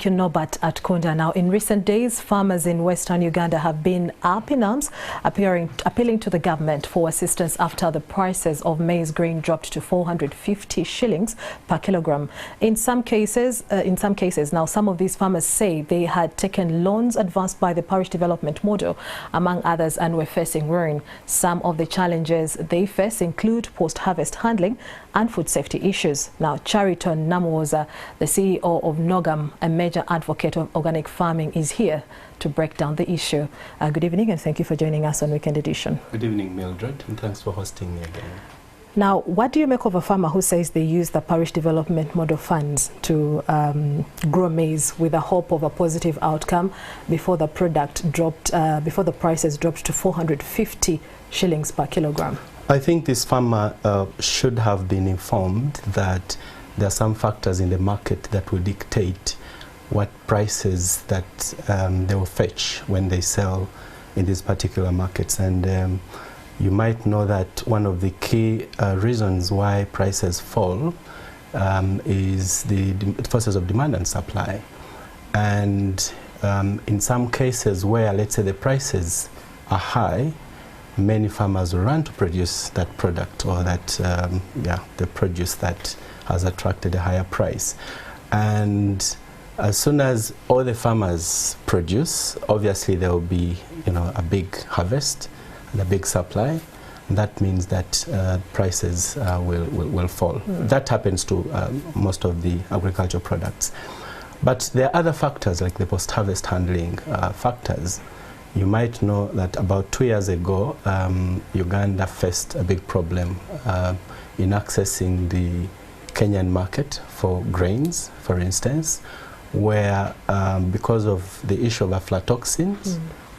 Nobat at Kunda. Now, in recent days, farmers in Western Uganda have been up in arms, appealing to the government for assistance after the prices of maize grain dropped to 450 shillings per kilogram. In some cases, now some of these farmers say they had taken loans advanced by the Parish Dev't Model, among others, and were facing ruin. Some of the challenges they face include post-harvest handling and food safety issues. Now, Chariton Namuwoza, the CEO of NOGAMU, a major advocate of organic farming, is here to break down the issue. Good evening, and thank you for joining us on Weekend Edition. Good evening, Mildred, and thanks for hosting me again. Now, what do you make of a farmer who says they use the Parish Dev't Model funds to grow maize with the hope of a positive outcome before the product dropped, before the prices dropped to 450 shillings per kilogram? I think this farmer should have been informed that there are some factors in the market that will dictate what prices that they will fetch when they sell in these particular markets. And you might know that one of the key reasons why prices fall is the forces of demand and supply. And in some cases where, let's say, the prices are high, many farmers will run to produce that product or that, the produce that has attracted a higher price. And as soon as all the farmers produce, obviously there will be, a big harvest and a big supply. And that means that prices will fall. That happens to most of the agricultural products. But there are other factors like the post-harvest handling factors. You might know that about 2 years ago, Uganda faced a big problem in accessing the Kenyan market for grains, for instance, where because of the issue of aflatoxins,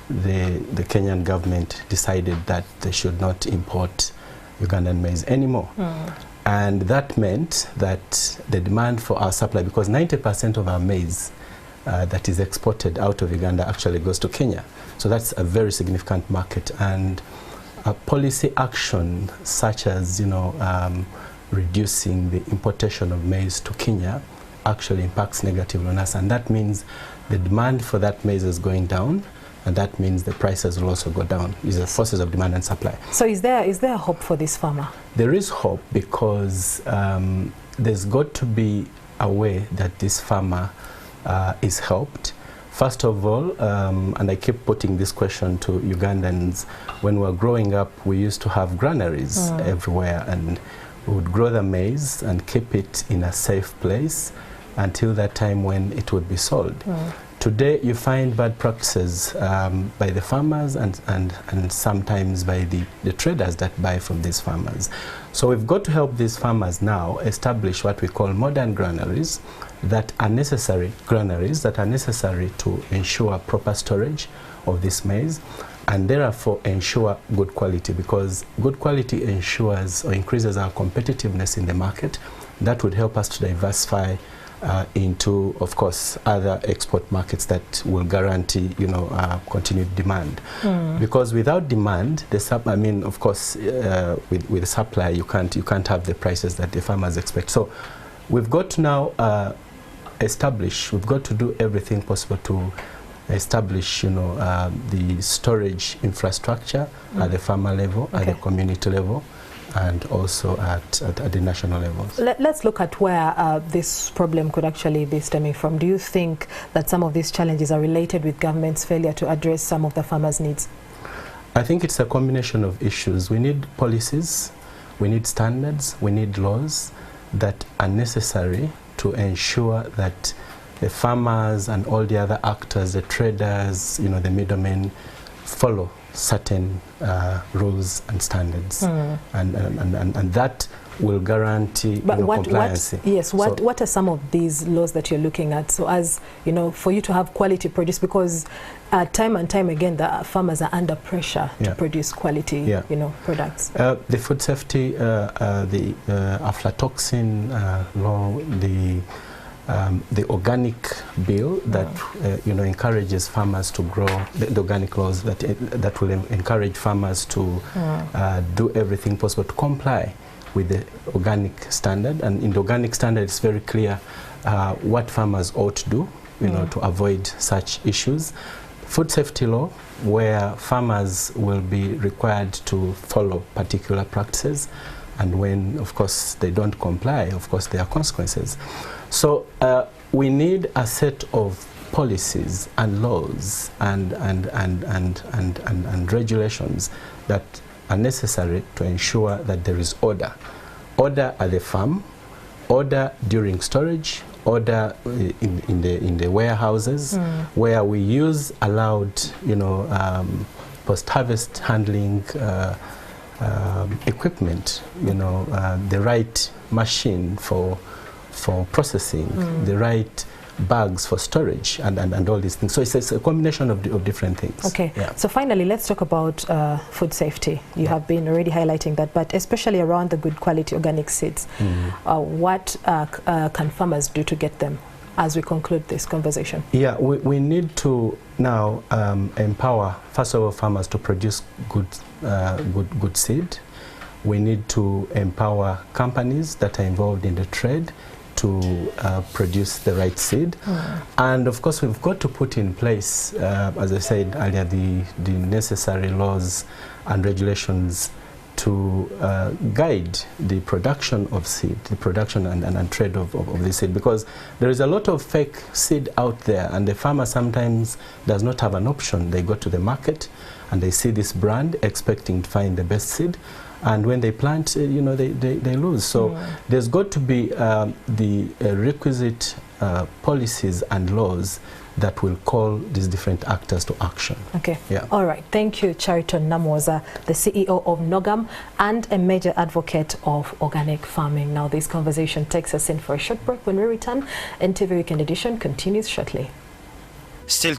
the Kenyan government decided that they should not import Ugandan maize anymore. And that meant that the demand for our supply, because 90% of our maize that is exported out of Uganda actually goes to Kenya. So that's a very significant market, and a policy action such as reducing the importation of maize to Kenya actually impacts negatively on us, and that means the demand for that maize is going down, and that means the prices will also go down. These are forces of demand and supply. So is there hope for this farmer? There is hope, because there's got to be a way that this farmer is helped. First of all, and I keep putting this question to Ugandans, when we were growing up, we used to have granaries everywhere, and we would grow the maize and keep it in a safe place until that time when it would be sold. Today, you find bad practices by the farmers and sometimes by the traders that buy from these farmers. So we've got to help these farmers now establish what we call modern granaries that are necessary, to ensure proper storage of this maize, and therefore ensure good quality, because good quality ensures or increases our competitiveness in the market. That would help us to diversify into, of course, other export markets that will guarantee, continued demand. Because without demand, of course, with supply, you can't have the prices that the farmers expect. So we've got to now we've got to do everything possible to establish, the storage infrastructure at the farmer level, at the community level, and also at the national levels. Let's look at where this problem could actually be stemming from. Do you think that some of these challenges are related with government's failure to address some of the farmers' needs? I think it's a combination of issues. We need policies, we need standards, we need laws that are necessary to ensure that the farmers and all the other actors, the traders, the middlemen, follow certain rules and standards, and that will guarantee compliance. What are some of these laws that you're looking at? So as for you to have quality produce, because time and time again the farmers are under pressure to produce quality products. The food safety, the aflatoxin law, the organic bill that encourages farmers to grow, the organic laws that will encourage farmers to do everything possible to comply with the organic standard. And in the organic standard, it's very clear what farmers ought to do to avoid such issues. Food safety law, where farmers will be required to follow particular practices, and when, of course, they don't comply, of course, there are consequences. So we need a set of policies and laws and regulations that are necessary to ensure that there is order. Order at the farm, order during storage, order in the warehouses, where we use allowed, post-harvest handling equipment, the right machine for processing, the right bags for storage, and all these things. So it's a combination of different things. Okay, so finally, let's talk about food safety. You have been already highlighting that, but especially around the good quality organic seeds. What can farmers do to get them as we conclude this conversation? Yeah, we need to now empower, first of all, farmers to produce good seed. We need to empower companies that are involved in the trade to produce the right seed. And of course, we've got to put in place, as I said earlier, the necessary laws and regulations to guide the production of seed, the production and trade of the seed, because there is a lot of fake seed out there, and the farmer sometimes does not have an option. They go to the market and they see this brand expecting to find the best seed, and when they plant, they lose. So there's got to be the requisite policies and laws that will call these different actors to action. Okay. Yeah. All right. Thank you, Chariton Namuwoza, the CEO of NOGAMU and a major advocate of organic farming. Now, this conversation takes us in for a short break. When we return, NTV Weekend Edition continues shortly. Still